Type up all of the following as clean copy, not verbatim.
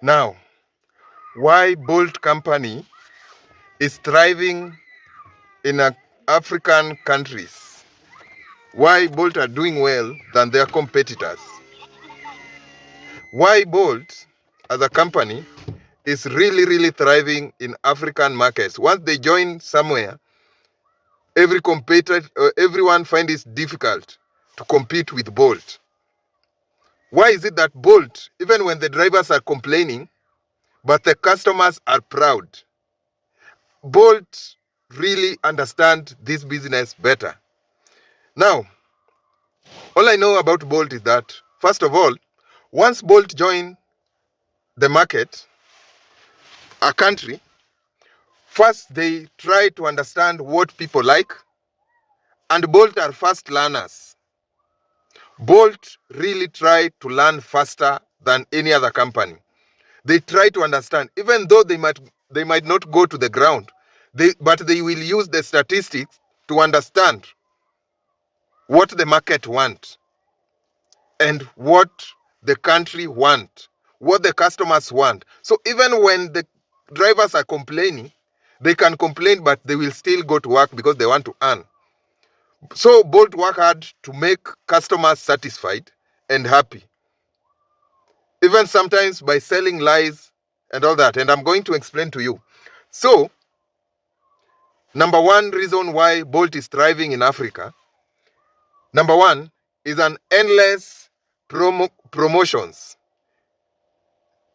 Now, why Bolt Company is thriving in African countries? Why Bolt are doing well than their competitors? Why Bolt as a company is really thriving in African markets? Once they join somewhere, everyone finds it difficult to compete with Bolt. Why is it that Bolt, even when the drivers are complaining, but the customers are proud? Bolt really understand this business better. Now, all I know about Bolt is that, first of all, once Bolt join the market, a country, first they try to understand what people like, and Bolt are fast learners. Bolt really try to learn faster than any other company. They try to understand, even though they might not go to the ground, but they will use the statistics to understand what the market wants and what the country want, what the customers want. So even when the drivers are complaining, they can complain, but they will still go to work because they want to earn. So Bolt work hard to make customers satisfied and happy, even sometimes by selling lies and all that. And I'm going to explain to you. So, number one reason why Bolt is thriving in Africa, number one, is an endless promotions.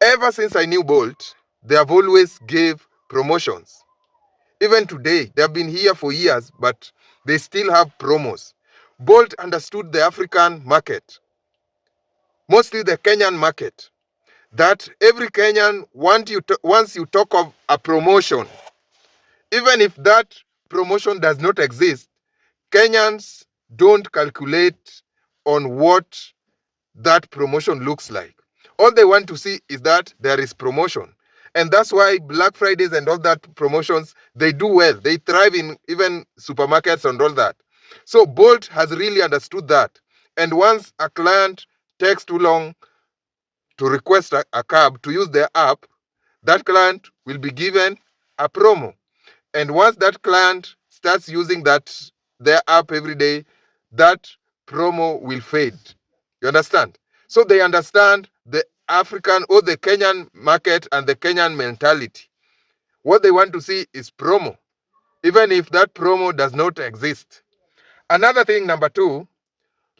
Ever since I knew Bolt, they have always gave promotions. Even today, they have been here for years, but they still have promos. Bolt understood the African market, mostly the Kenyan market, that every Kenyan, once you talk of a promotion, even if that promotion does not exist, Kenyans don't calculate on what that promotion looks like. All they want to see is that there is promotion. And that's why Black Fridays and all that promotions, they do well. They thrive in even supermarkets and all that. So Bolt has really understood that. And once a client takes too long to request a cab to use their app, that client will be given a promo. And once that client starts using their app every day, that promo will fade. You understand? So they understand the African or the Kenyan market and the Kenyan mentality. What they want to see is promo, even if that promo does not exist. Another thing, number two,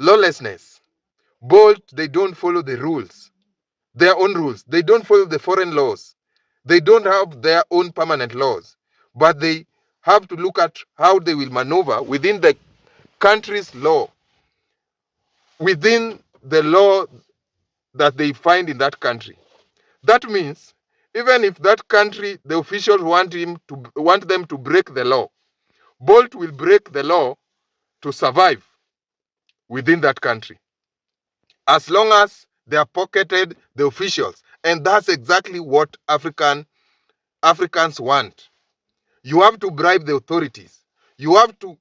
lawlessness. Bolt, they don't follow the rules, their own rules. They don't follow the foreign laws. They don't have their own permanent laws, but they have to look at how they will maneuver within the country's law, within the law that they find in that country. That means even if that country, the officials want them to break the law, Bolt will break the law to survive within that country, as long as they are pocketed the officials. And that's exactly what Africans want. You have to bribe the authorities. You have to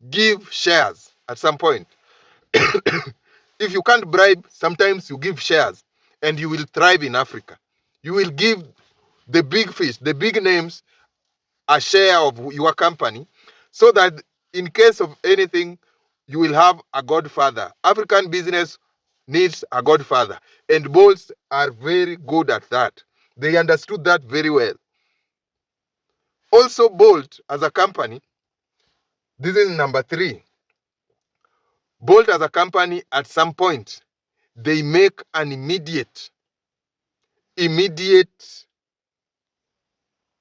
give shares at some point. If you can't bribe, sometimes you give shares and you will thrive in Africa. You will give the big fish, the big names, a share of your company so that in case of anything, you will have a godfather. African business needs a godfather, and Bolts are very good at that. They understood that very well. Also, Bolt as a company, this is number three. Bolt as a company, at some point, they make an immediate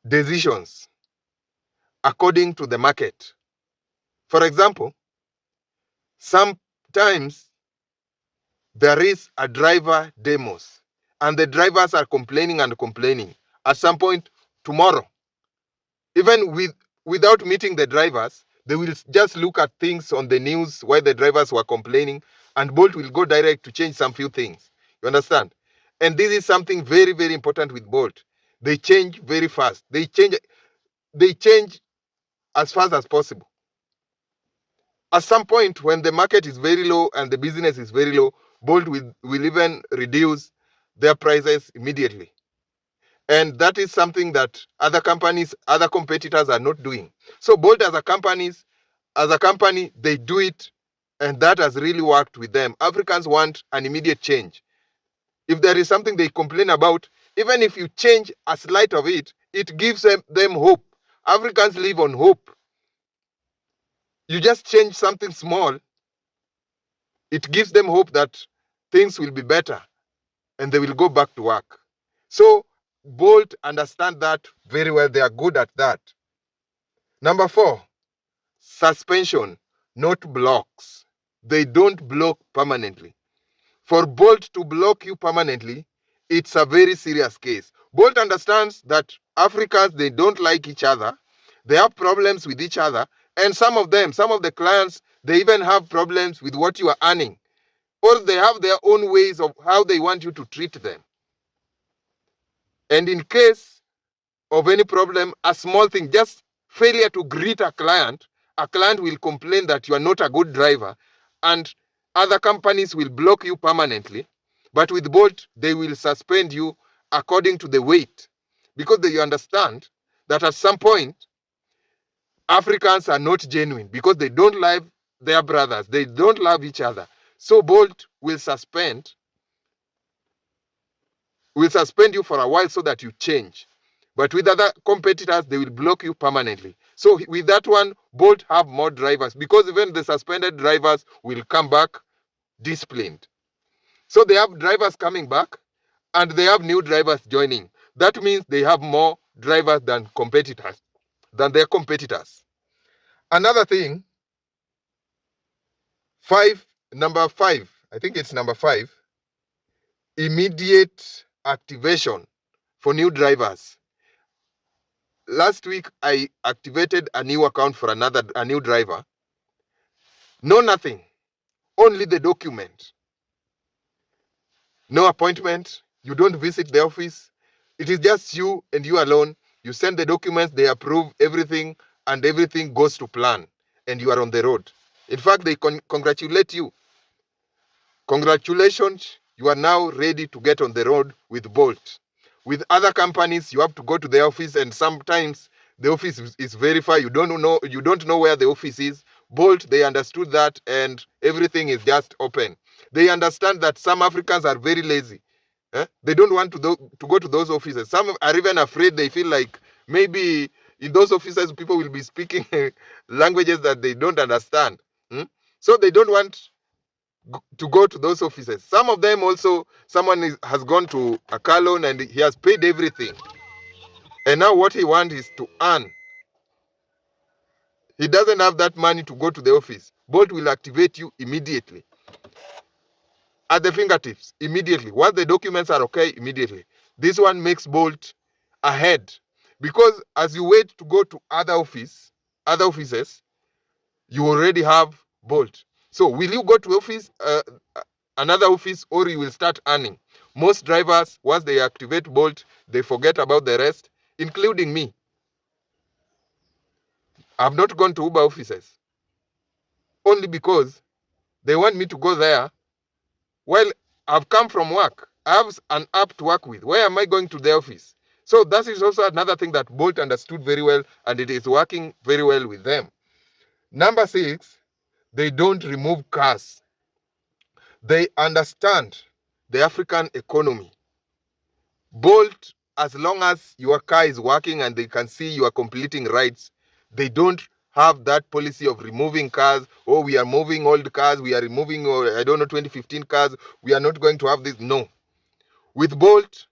decisions according to the market. For example, sometimes there is a driver demos and the drivers are complaining and complaining. At some point tomorrow, even without meeting the drivers, they will just look at things on the news why the drivers were complaining, and Bolt will go direct to change some few things. You understand? And this is something very important with Bolt. They change very fast. They change as fast as possible. At some point, when the market is very low and the business is very low, Bolt will even reduce their prices immediately. And that is something that other companies, other competitors are not doing. So Bolt as a company, they do it, and that has really worked with them. Africans want an immediate change. If there is something they complain about, even if you change a slight of it, it gives them hope. Africans live on hope. You just change something small, it gives them hope that things will be better and they will go back to work. So Bolt understand that very well. They are good at that. Number 4, suspension, not blocks. They don't block permanently. For Bolt to block you permanently, it's a very serious case. Bolt understands that Africans, they don't like each other. They have problems with each other. And some of the clients, they even have problems with what you are earning. Or they have their own ways of how they want you to treat them. And in case of any problem, a small thing, just failure to greet a client will complain that you are not a good driver, and other companies will block you permanently. But with Bolt, they will suspend you according to the weight, because they understand that at some point, Africans are not genuine because they don't love their brothers. They don't love each other. So Bolt will suspend you for a while so that you change. But with other competitors, they will block you permanently. So with that one, Bolt have more drivers, because even the suspended drivers will come back disciplined. So they have drivers coming back and they have new drivers joining. That means they have more drivers than their competitors. Another thing, number 5, I think it's number 5, immediate activation for new drivers. Last week, I activated a new account for a new driver. No nothing, only the document. No appointment, you don't visit the office. It is just you and you alone. You send the documents, they approve everything, and everything goes to plan, and you are on the road. In fact, they congratulate you. Congratulations, you are now ready to get on the road with Bolt. With other companies, you have to go to the office, and sometimes the office is very far. You don't know where the office is. Bolt, they understood that, and everything is just open. They understand that some Africans are very lazy. They don't want to go to those offices. Some are even afraid. They feel like maybe in those offices people will be speaking languages that they don't understand. So they don't want to go to those offices. Some of them also, has gone to a car loan and he has paid everything. And now what he wants is to earn. He doesn't have that money to go to the office. Bolt will activate you immediately. At the fingertips, immediately. Once the documents are okay, immediately. This one makes Bolt ahead. Because as you wait to go to other offices, you already have Bolt. So will you go to another office, or you will start earning? Most drivers, once they activate Bolt, they forget about the rest, including me. I've not gone to Uber offices only because they want me to go there. Well, I've come from work. I have an app to work with. Why am I going to the office? So that is also another thing that Bolt understood very well, and it is working very well with them. Number 6, they don't remove cars. They understand the African economy. Bolt, as long as your car is working and they can see you are completing rides, they don't have that policy of removing cars. Oh, we are moving old cars, we are removing, 2015 cars, we are not going to have this. No. With Bolt,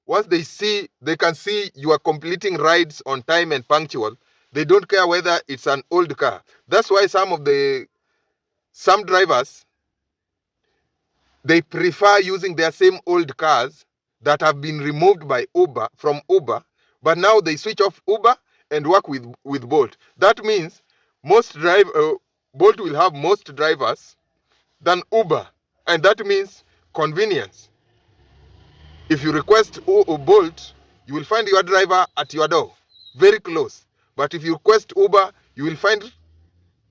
once they can see you are completing rides on time and punctual, they don't care whether it's an old car. That's why some drivers, they prefer using their same old cars that have been removed by Uber, but now they switch off Uber and work with Bolt. That means Bolt will have most drivers than Uber, and that means convenience. If you request Bolt, you will find your driver at your door, very close. But if you request Uber, you will find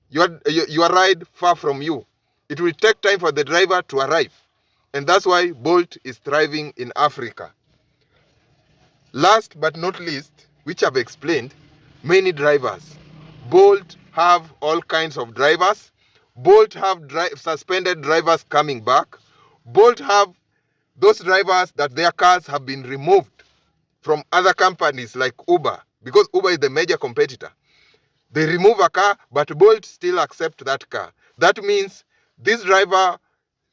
your ride far from you. It will take time for the driver to arrive. And that's why Bolt is thriving in Africa. Last but not least, which I've explained, many drivers. Bolt have all kinds of drivers. Bolt have suspended drivers coming back. Bolt have those drivers that their cars have been removed from other companies like Uber, because Uber is the major competitor. They remove a car, but Bolt still accept that car. That means this driver,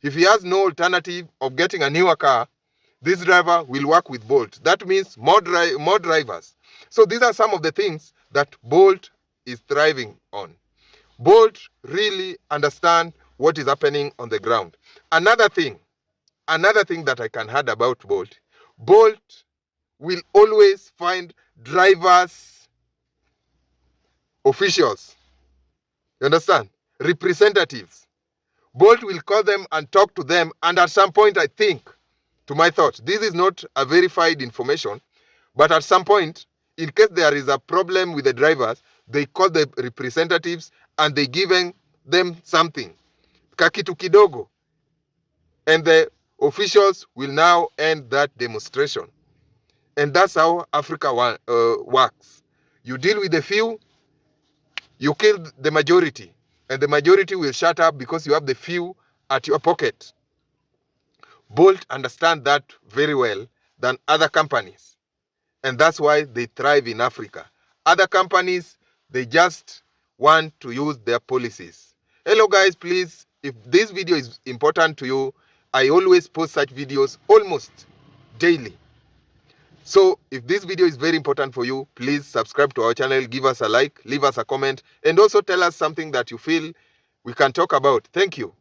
if he has no alternative of getting a newer car, this driver will work with Bolt. That means more drivers. So these are some of the things that Bolt is thriving on. Bolt really understand what is happening on the ground. Another thing that I can add about Bolt, Bolt will always find drivers, officials, you understand, representatives. Bolt will call them and talk to them, and at some point, I think, to my thought, this is not a verified information, but at some point, in case there is a problem with the drivers, they call the representatives and they give them something, kakitu kidogo, and the officials will now end that demonstration. And that's how Africa works. You deal with the few, you kill the majority, and the majority will shut up because you have the few at your pocket. Bolt understand that very well than other companies, and that's why they thrive in Africa. Other companies, they just want to use their policies. Hello guys, please, if this video is important to you, I always post such videos almost daily. So if this video is very important for you, please subscribe to our channel, give us a like, leave us a comment, and also tell us something that you feel we can talk about. Thank you.